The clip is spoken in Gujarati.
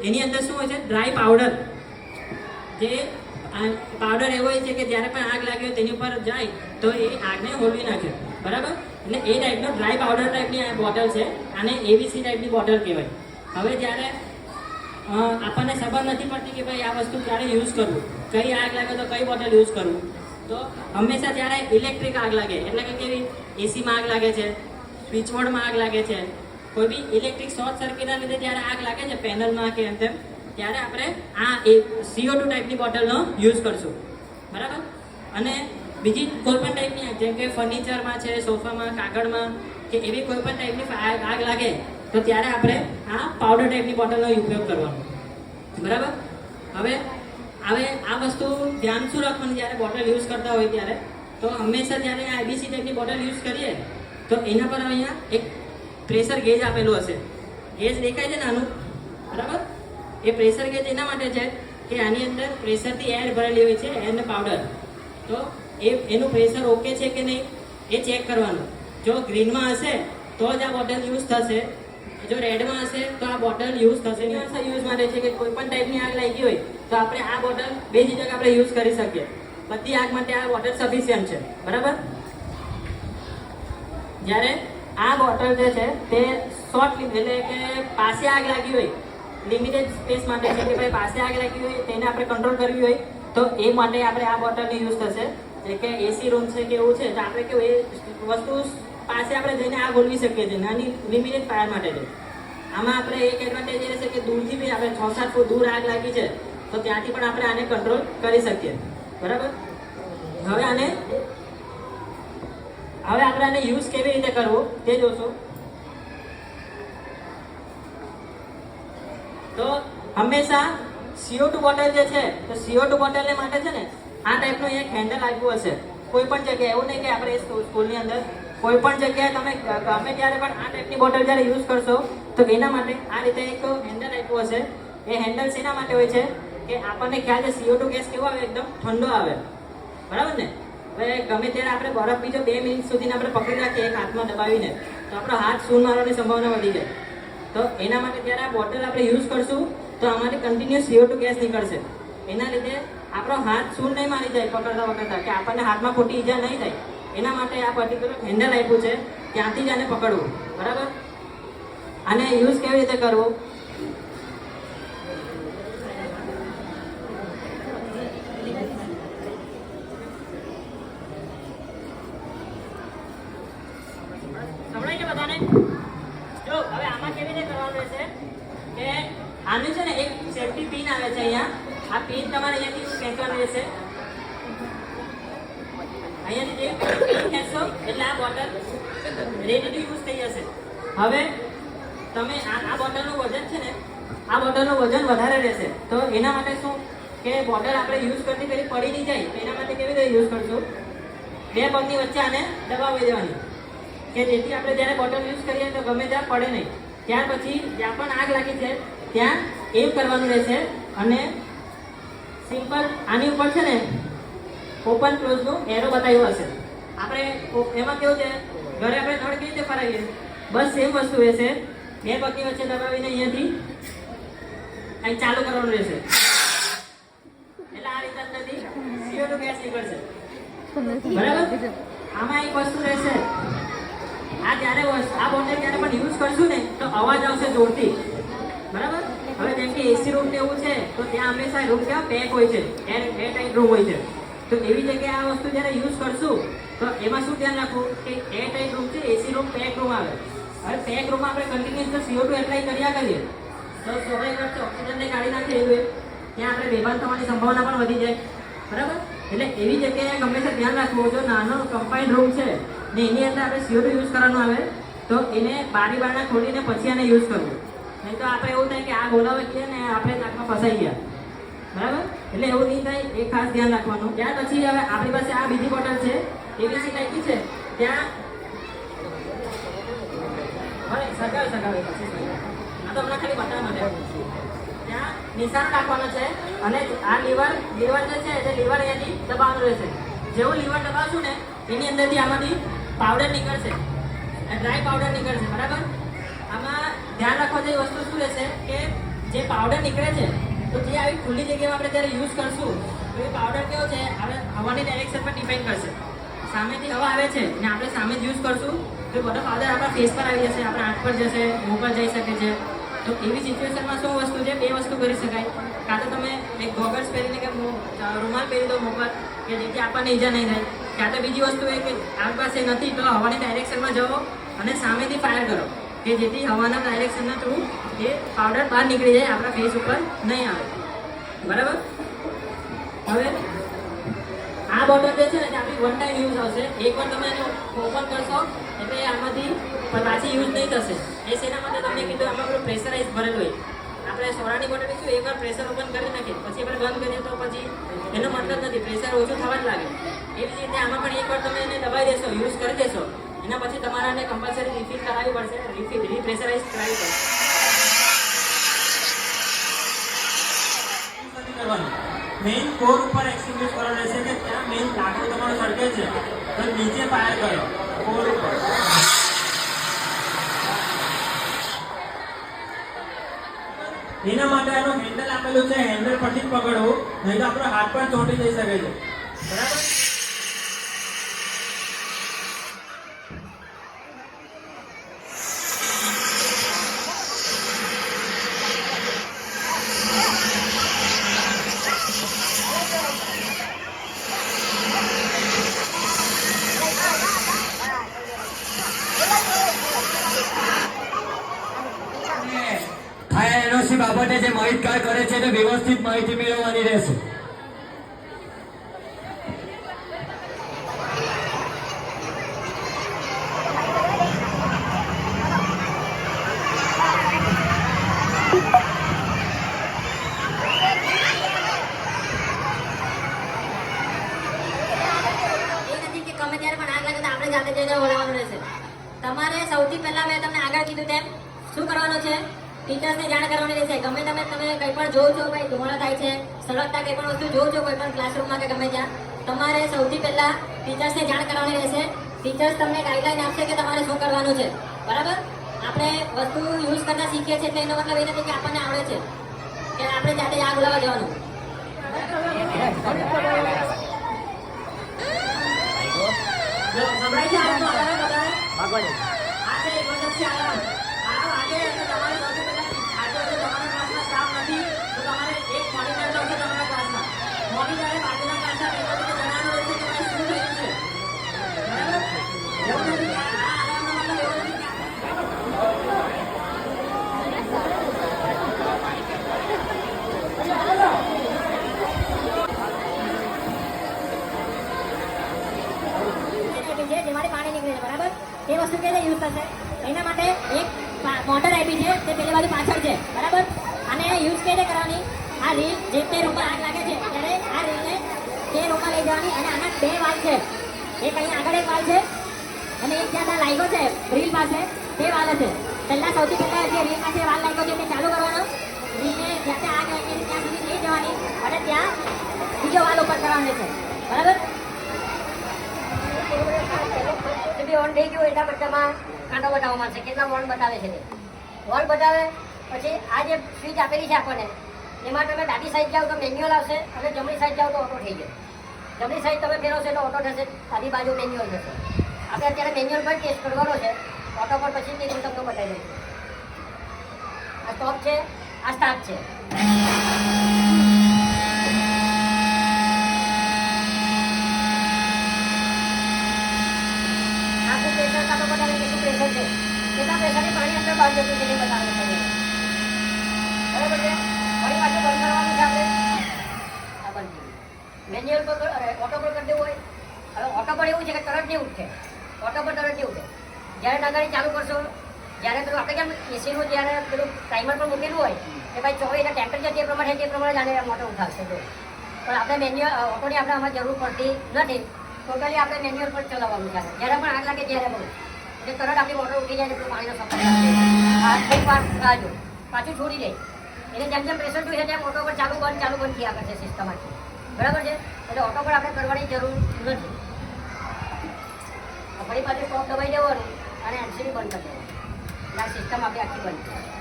એની અંદર શું હોય છે? Dry powder. જે પાવડર એવો હોય છે કે જ્યારે પણ આગ લાગે તેની ઉપર જાય તો એ આગને હોલવી નાખે, બરાબર? એટલે એ ટાઈપનો ડ્રાય પાવડર ટાઈપની આ બોટલ છે. આને એબીસી ટાઈપની બોટલ કહેવાય. હવે જ્યારે આપણને ખબર નથી પડતી કે ભાઈ આ વસ્તુ ક્યારે યુઝ કરવું, કઈ આગ લાગે તો કઈ બોટલ યુઝ કરવું, તો હંમેશા જ્યારે ઇલેક્ટ્રિક આગ લાગે, એટલે કે કેવી એસીમાં આગ લાગે છે, સ્વિચબોર્ડમાં આગ લાગે છે, કોઈ બી ઇલેક્ટ્રિક શોર્ટ સર્કિટના લીધે જ્યારે આગ લાગે છે પેનલમાં કે એમ તેમ, ત્યારે આપણે આ CO2 ટાઈપની બોટલનો યુઝ કરશું, બરાબર? અને બીજી કોઈ પણ ટાઈપની આગ, જેમ કે ફર્નિચરમાં છે, સોફામાં, કાગળમાં કે એવી કોઈ પણ ટાઈપની આગ લાગે તો ત્યારે આપણે આ પાવડર ટાઈપની બોટલનો ઉપયોગ કરવાનો, બરાબર? હવે આ વસ્તુ ધ્યાન શું રાખવાનું જ્યારે બોટલ યુઝ કરતા હોય ત્યારે, તો હંમેશા જ્યારે આ એબીસી ટાઈપની બોટલ યુઝ કરીએ તો એના પર અહીંયા એક પ્રેશર ગેજ આપેલું હશે. ગેજ દેખાય છે નાનું, બરાબર? એ પ્રેશર ગેજ એના માટે છે કે આની અંદર પ્રેશરથી એર ભરેલી હોય છે, એર ને પાવડર. તો એનું પ્રેશર ઓકે છે કે નહીં એ ચેક કરવાનું. જો ગ્રીનમાં હશે તો જ આ બોટલ યુઝ થશે, જો રેડમાં હશે તો આ બોટલ યુઝ થશે નહીં. યુઝ માટે છે કે કોઈ પણ ટાઈપની આગ લાગી હોય તો આપણે આ બોટલ બે જગ્યાએ આપણે યુઝ કરી શકીએ. બધી આગ માટે આ બોટલ સફિશિયન્ટ છે, બરાબર? જ્યારે આ બોટલ જે છે તે શોર્ટ એટલે કે પાસે આગ લાગી હોય, લિમિટેડ સ્પેસ માટે છે કે ભાઈ પાસે આગ લાગી હોય તેને આપણે કંટ્રોલ કરવી હોય તો એ માટે આપણે આ બોટલનો યુઝ થશે. જે કે એસી રૂમ છે કે એવું છે તો આપણે કેવું એ વસ્તુ પાસે આપણે જઈને આગ ઓલવી શકીએ છીએ, નાની લિમિટેડ ફાયર માટે છે. આમાં આપણે એક એડવાન્ટેજ એ રહેશે કે દૂરથી બી આપણે 6-7 ફૂટ દૂર આગ લાગી છે તો ત્યાંથી પણ આપણે આને કંટ્રોલ કરી શકીએ, બરાબર? હવે આપણે આને યુઝ કેવી રીતે કરવું તે જોશું. તો હંમેશા CO2 બોટલ જે છે તો CO2 બોટલને માટે છે ને આ ટાઈપનું એક હેન્ડલ આપ્યું હશે કોઈ પણ જગ્યાએ. એવું નહીં કે આપણે સ્કૂલની અંદર કોઈ પણ જગ્યાએ તમે ગમે ત્યારે પણ આ ટાઈપની બોટલ જ્યારે યુઝ કરશો તો એના માટે આ રીતે એક હેન્ડલ આપ્યું હશે. એ હેન્ડલ શેના માટે હોય છે કે આપણને ખ્યાલ છે CO2 ગેસ કેવો આવે? એકદમ ઠંડો આવે, બરાબર ને? હવે ગમે ત્યારે આપણે બરફ બીજો 2 મિનિટ સુધી આપણે પકડી રાખીએ એક હાથમાં દબાવીને તો આપણો હાથ સૂન મારવાની સંભાવના વધી જાય. તો એના માટે જ્યારે આ બોટલ આપણે યુઝ કરશું તો આમાંથી કન્ટિન્યુઅસ CO2 ગેસ નીકળશે. એના લીધે આપણો હાથ સૂન નહીં મારી જાય પકડતા કે આપણને હાથમાં ખોટી ઈજા નહીં થાય. એના માટે આ પર્ટિક્યુલર હેન્ડલ આપ્યું છે, ત્યાંથી જ આને પકડવું, બરાબર? આને યુઝ કેવી રીતે કરવું? સમજાય છે બધાને? જો હવે આમાં કેવી રીતે કરવાનું રહેશે કે આનું છે ને એક સેફટી પિન આવે છે અહીંયા. આ પિન તમારે અહીંયાથી ખેંચવાનું રહેશે. અહીંયાથી જે પિન ખેંચશો એટલે આ બોટલ રેડી ટુ યુઝ થઈ જશે. હવે તમે આ બોટલનું વજન છે ને આ બોટલનું વજન વધારે રહેશે તો એના માટે શું કે બોટલ આપણે યુઝ કરતી પેલી પડી નહીં જાય એના માટે કેવી રીતે યુઝ કરશું? 2 પગની વચ્ચે આને દબાવી દેવાની કે જેથી આપણે જ્યારે બોટલ યુઝ કરીએ તો ગમે ત્યાં પડે નહીં. ત્યાર પછી જ્યાં પણ આગ લાગી છે ત્યાં એવું કરવાનું રહેશે. અને સિમ્પલ આની ઉપર છે ને ઓપન ક્લોઝનું એરો બતાવ્યું હશે. આપણે એમાં કેવું છે ઘરે આપણે નળ કેવી રીતે ફરાવીએ બસ સેમ વસ્તુ રહેશે. 2 પગની વચ્ચે દબાવીને અહીંયાથી અહીં ચાલુ કરવાનું રહેશે એટલે આ રીતે અંદરથી CO2 ગેસ નીકળશે, બરાબર? આમાં એક વસ્તુ રહેશે, આ જ્યારે આ બોટલ જ્યારે પણ યુઝ કરશું ને તો અવાજ આવશે જોરથી, બરાબર? હવે જેમ કે એસી રૂમ એવું છે તો ત્યાં હંમેશા રૂમ કેવા પેક હોય છે, એર ટાઈટ રૂમ હોય છે. તો એવી જગ્યાએ આ વસ્તુ જ્યારે યુઝ કરશું તો એમાં શું ધ્યાન રાખવું કે એર ટાઈટ રૂમ છે, એસી રૂમ પેક રૂમ આવે. હવે પેક રૂમમાં આપણે કન્ટિન્યુઅસ CO2 એપ્લાય કર્યા કરીએ તો સ્વાભાવિક વાત છે ઓક્સિજનને કાઢી નાખીએ એવું ત્યાં આપણે બેભાન થવાની સંભાવના પણ વધી જાય, બરાબર? એટલે એવી જગ્યાએ હંમેશા ધ્યાન રાખવું. જો નાનો કમ્પાઇન્ડ રૂમ છે ને એની અંદર આપણે CO2 યુઝ કરવાનું આવે તો એને બારણા ખોલીને પછી આને યુઝ કરવું. નહીં તો આપણે એવું થાય કે આ બોલાવે કે ને આપણે નાકમાં ફસાઈ ગયા, બરાબર? એટલે એવું નહીં થાય એ ખાસ ધ્યાન રાખવાનું. ત્યાર પછી હવે આપણી પાસે આ બીજી બોટલ છે એબીસી ટાઈપની છે. ત્યાં સગાવે આ તો હમણાં ખાલી બતાવવા માટે ત્યાં નિશાન રાખવાનો છે અને આ લીવર જે છે તે લીવર અહીંયાથી દબાવવાનું રહેશે. જેવું લીવર દબાવશું ને એની અંદરથી આમાંથી પાવડર નીકળશે, ડ્રાય પાવડર નીકળશે, બરાબર? આમાં ધ્યાન રાખવા જેવી વસ્તુ શું રહેશે કે જે પાવડર નીકળે છે તો જે આવી ખુલ્લી જગ્યામાં આપણે જ્યારે યુઝ કરશું તો એ પાવડર કેવો છે આપણે હવાની ડાયરેક્શન પર ડિપેન્ડ કરશે. સામેથી હવા આવે છે ને આપણે સામે જ યુઝ કરશું તો બધો પાવડર આપણા ફેસ પર આવી જશે, આપણા આંખ પર જશે, મોં પર જઈ શકે છે. તો એવી સિચ્યુએશનમાં શું વસ્તુ છે, બે વસ્તુ કરી શકાય. કાં તો તમે એક ગોગલ્સ પહેરીને કે રૂમાલ પહેરી દો મોં પર કે જેથી આપણને ઈજા નહીં થાય. કાં તો બીજી વસ્તુ એ કે આગ પાસે નથી તો હવાની ડાયરેક્શનમાં જાઓ અને સામેથી ફાયર કરો કે જેથી હવાના ડાયરેક્શનના થ્રુ એ પાવડર બહાર નીકળી જાય, આપણા ફેસ ઉપર નહીં આવે. બરાબર. હવે આ બોટલ જે છે ને તે આપણી વન ટાઈમ યુઝ આવશે. એકવાર તમે એને ઓપન કરશો એટલે આમાંથી પાછી યુઝ નહીં થશે. એ શેના માટે તમને કીધું, આમાં પેલું પ્રેશરાઇઝ ભરેલું હોય. આપણે સોડાની બોટલ શું એકવાર પ્રેશર ઓપન કરી નાખીએ પછી આપણે બંધ કરીએ તો પછી એનો મતલબ નથી, પ્રેશર ઓછું થવા જ લાગે. એવી જ રીતે આમાં પણ એકવાર તમે એને દબાઈ દેશો, યુઝ કરી દેશો, એના પછી તમારે કમ્પલસરી રિફિલ કરાવવી પડશે, રીપ્રેશરાઇઝ કરાવવી પડશે. મેઇન કોર ઉપર એક્સટિંગ્વિશ કરવાનું રહેશે કે ત્યાં મેઇન લાકડું તમારું સળગે છે તો નીચે ફાયર કરો કોર ઉપર. એના માટે આનું હેન્ડલ આપેલું છે, હેન્ડલ પરથી જ પકડવું, નહીં તો આપણો હાથ પણ ચોંટી જઈ શકે છે. બરાબર. ફાયર એનઓસી બાબતે જે માહિતગાર કરે છે તે વ્યવસ્થિત માહિતી મેળવવાની રહેશે. તમારે સૌથી પહેલા મેં તમને આગળ કીધું તેમ શું કરવાનું છે, ટીચર્સને જાણ કરવાની રહેશે. ગમે તમે કંઈ પણ જોવો છો, ભાઈ ધુમાડો થાય છે, સળગતા કંઈ પણ વસ્તુ જોવો છો કોઈ પણ ક્લાસરૂમમાં કે ગમે ત્યાં, તમારે સૌથી પહેલા ટીચર્સને જાણ કરવાની રહેશે. ટીચર્સ તમને ગાઈડલાઈન આપશે કે તમારે શું કરવાનું છે. બરાબર. આપણે વસ્તુ યુઝ કરતા શીખીએ છીએ એટલે એનો મતલબ એ નથી કે આપણને આવડે છે કે આપણે જાતે આગ ઉલાવવા જવાનું. સંભળાય છે આ છે ઇમરજન્સી અલાર્મ. આ વાગે એટલે તમારે સૌથી પહેલા આજે તમારા ક્લાસમાં સ્ટાફ નથી તો તમારે એક મોનિટર આવશે તમારા ક્લાસમાં. મોનિટરે બાજુના ક્લાસના ટીચરને જણાવવાનું રહેશે કે ભાઈ શું થયું છે. બરાબર. એવું નથી કે આ અલાર્મનો મતલબ એવો નથી કે જેમાંથી પાણી નીકળે છે. બરાબર. એ વસ્તુ કે યુઝ થશે એના માટે એક મોટર આપી છે તે પેલી બાજુ પાછળ છે. બરાબર. અને યુઝ કઈ રીતે કરવાની, આ રીલ જે તે રૂમમાં આગ લાગે છે ત્યારે આ રીલને તે રૂમમાં લઈ જવાની અને આના બે વાલ છે, એક અહીંયા આગળ એક વાલ છે અને એક જ્યાં લાગ્યો છે રીલ પાસે તે વાલ છે. પહેલા સૌથી પહેલા જે રીલ પાસે વાલ લાગ્યો છે તે ચાલુ કરવાનો, રીલને જ્યાં આગ લાગી ત્યાં સુધી લઈ જવાની અને ત્યાં બીજો વાલ ઉપર કરવાનો છે. બરાબર. ઓન થઈ ગયું એટલા બધામાં કાંટો બતાવવામાં છે, કેટલા વોલ્ટ બતાવે છે તે વોલ્ટ બતાવે. પછી આ જે સ્વિચ આપેલી છે આપણને એમાં તમે ડાબી સાઈડ જાઓ તો મેન્યુઅલ આવશે અને જમણી સાઈડ જાઓ તો ઓટો થઈ જાય. જમણી સાઈડ તમે ફેરવશો તો ઓટો થશે, ડાબી બાજુ મેન્યુઅલ થશે. આપણે અત્યારે મેન્યુઅલ પર ટેસ્ટ કરવાનો છે, ઓટો પર પછી તે હું તમને બતાવી દઈશું. આ સ્ટોપ છે, આ સ્ટાર્ટ છે. કેટલા પ્રેશરથી પાણી અંદર બહાર જતું છે એ બતાવે છે. બરાબર છે. ફરી પાછું બંધ કરવાનું છે આપણે. આ બંધ મેન્યુઅલ પર ઓટો પર કરી દેવું હોય. હવે ઓટો પર એવું છે કે તરત નહીં ઉઠે, ઓટો પર તરત નહીં ઉઠે. જ્યારે નગાડી ચાલુ કરશો, જ્યારે પેલું આપણે કેમ એસીનું જ્યારે પેલું ટાઈમર પર મૂકેલું હોય કે ભાઈ 24 એના ટેમ્પરેચર જે પ્રમાણે તે પ્રમાણે જાણે મોટો ઉઠાવશે. તો પણ આપણે મેન્યુઅલ ઓટોની આપણે આમાં જરૂર પડતી નથી. ટોટલી આપણે મેન્યુઅલ પર ચલાવવાનું છે. જ્યારે પણ આગ લાગે ત્યારે પણ એટલે તરત આપણી મોટર ઉઠી જાય એટલે પાણીનો સપ્લાય એક વાર રાહ પાછું છોડી દે એટલે જેમ જેમ પ્રેશર જોઈએ તેમ ઓટો પર ચાલુ બંધ થયા કરશે સિસ્ટમ આખી. બરાબર છે. એટલે ઓટો પર આપણે કરવાની જરૂર નથી. ફરી પાછું સ્ટોપ દબાઈ દેવાનું અને એલસીડી બંધ કરી દેવાનું એટલે આ સિસ્ટમ આપણી આખી બંધ છે.